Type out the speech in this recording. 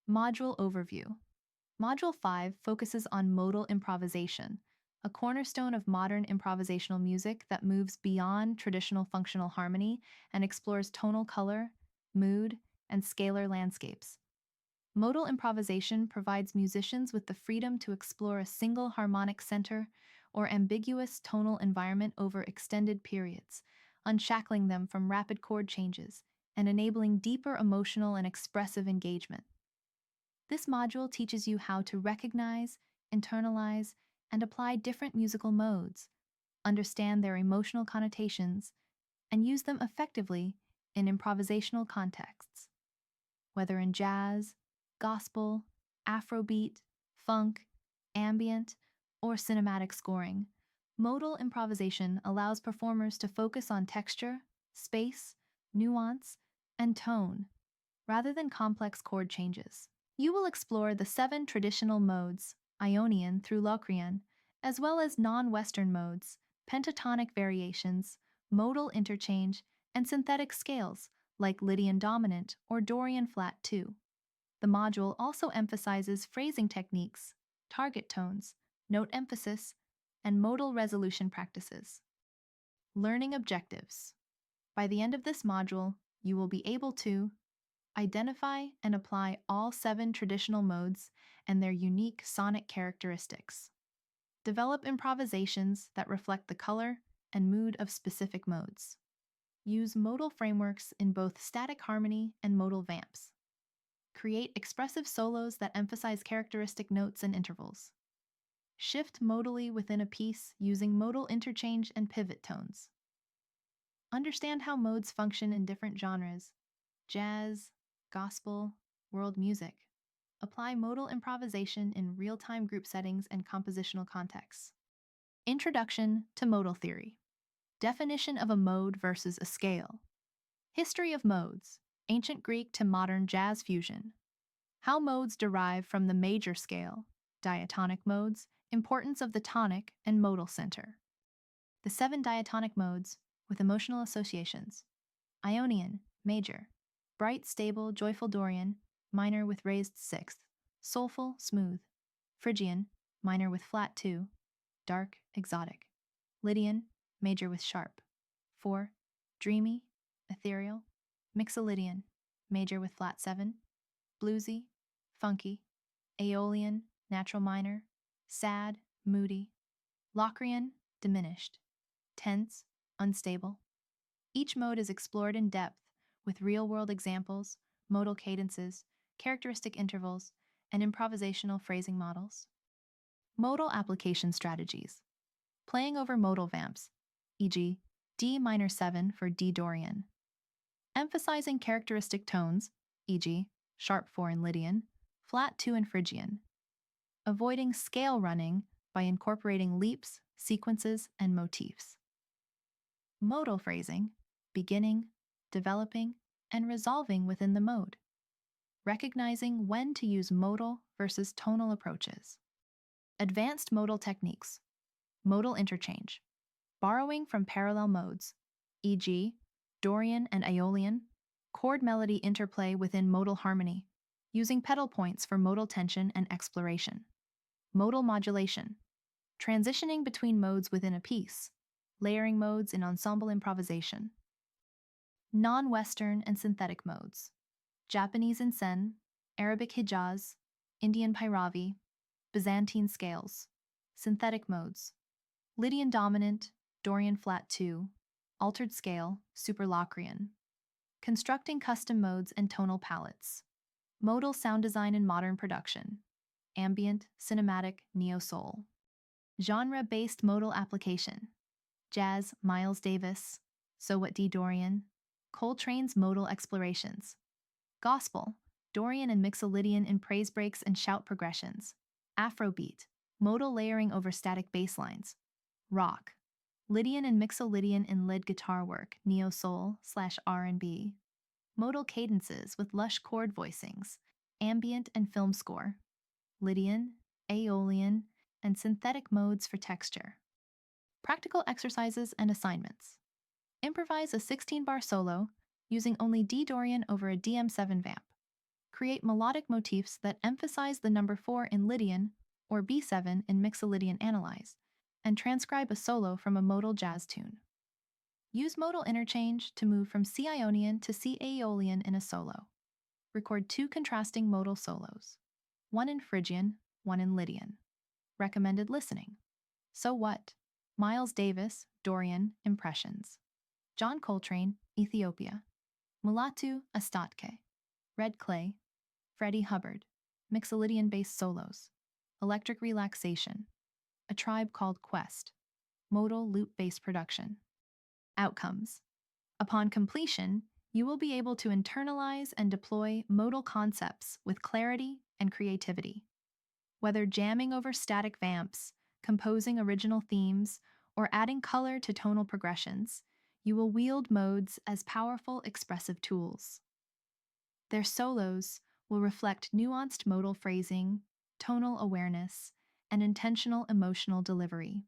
Module Overview. Module 5 focuses on modal improvisation, a cornerstone of modern improvisational music that moves beyond traditional functional harmony and explores tonal color, mood, and scalar landscapes. Modal improvisation provides musicians with the freedom to explore a single harmonic center or ambiguous tonal environment over extended periods, unshackling them from rapid chord changes and enabling deeper emotional and expressive engagement. This module teaches you how to recognize, internalize, and apply different musical modes, understand their emotional connotations, and use them effectively in improvisational contexts. Whether in jazz, gospel, Afrobeat, funk, ambient, or cinematic scoring, modal improvisation allows performers to focus on texture, space, nuance, and tone, rather than complex chord changes. You will explore the 7 traditional modes, Ionian through Locrian, as well as non-Western modes, pentatonic variations, modal interchange, and synthetic scales like Lydian dominant or Dorian flat 2. The module also emphasizes phrasing techniques, target tones, note emphasis, and modal resolution practices. Learning objectives. By the end of this module, you will be able to identify and apply all 7 traditional modes and their unique sonic characteristics. Develop improvisations that reflect the color and mood of specific modes. Use modal frameworks in both static harmony and modal vamps. Create expressive solos that emphasize characteristic notes and intervals. Shift modally within a piece using modal interchange and pivot tones. Understand how modes function in different genres: jazz, gospel, world music. Apply modal improvisation in real-time group settings and compositional contexts. Introduction to modal theory. Definition of a mode versus a scale. History of modes, ancient Greek to modern jazz fusion. How modes derive from the major scale, diatonic modes, importance of the tonic and modal center. The 7 diatonic modes with emotional associations. Ionian, major. Bright, stable, joyful Dorian, minor with raised 6th. Soulful, smooth. Phrygian, minor with flat 2. Dark, exotic. Lydian, major with sharp 4. Dreamy, ethereal. Mixolydian, major with flat 7. Bluesy, funky. Aeolian, natural minor. Sad, moody. Locrian, diminished. Tense, unstable. Each mode is explored in depth with real-world examples, modal cadences, characteristic intervals, and improvisational phrasing models. Modal application strategies. Playing over modal vamps, e.g., D minor 7 for D Dorian. Emphasizing characteristic tones, e.g., sharp 4 in Lydian, flat 2 in Phrygian. Avoiding scale running by incorporating leaps, sequences, and motifs. Modal phrasing, beginning, developing, and resolving within the mode. Recognizing when to use modal versus tonal approaches. Advanced modal techniques. Modal interchange. Borrowing from parallel modes, e.g., Dorian and Aeolian. Chord melody interplay within modal harmony, using pedal points for modal tension and exploration. Modal modulation. Transitioning between modes within a piece. Layering modes in ensemble improvisation. Non-Western and synthetic modes. Japanese insen, Arabic Hijaz, Indian Pairavi, Byzantine scales. Synthetic modes. Lydian dominant, Dorian flat 2, altered scale, Superlocrian. Constructing custom modes and tonal palettes. Modal sound design in modern production. Ambient, cinematic, neo-soul. Genre-based modal application. Jazz, Miles Davis. So What D Dorian. Coltrane's modal explorations. Gospel, Dorian and Mixolydian in praise breaks and shout progressions. Afrobeat, modal layering over static bass lines. Rock, Lydian and Mixolydian in lead guitar work, neo-soul/R&B. Modal cadences with lush chord voicings, ambient and film score. Lydian, Aeolian, and synthetic modes for texture. Practical exercises and assignments. Improvise a 16-bar solo using only D Dorian over a DM7 vamp. create melodic motifs that emphasize the number 4 in Lydian or B7 in Mixolydian analyze, and transcribe a solo from a modal jazz tune. Use modal interchange to move from C Ionian to C Aeolian in a solo. Record two contrasting modal solos, one in Phrygian, one in Lydian. Recommended listening. So What? Miles Davis, Dorian, Impressions. John Coltrane, Ethiopia. Mulatu Astatke. Red Clay. Freddie Hubbard. Mixolydian-based solos. Electric Relaxation. A Tribe Called Quest. Modal loop-based production. Outcomes. Upon completion, you will be able to internalize and deploy modal concepts with clarity and creativity. Whether jamming over static vamps, composing original themes, or adding color to tonal progressions, you will wield modes as powerful expressive tools. Their solos will reflect nuanced modal phrasing, tonal awareness, and intentional emotional delivery.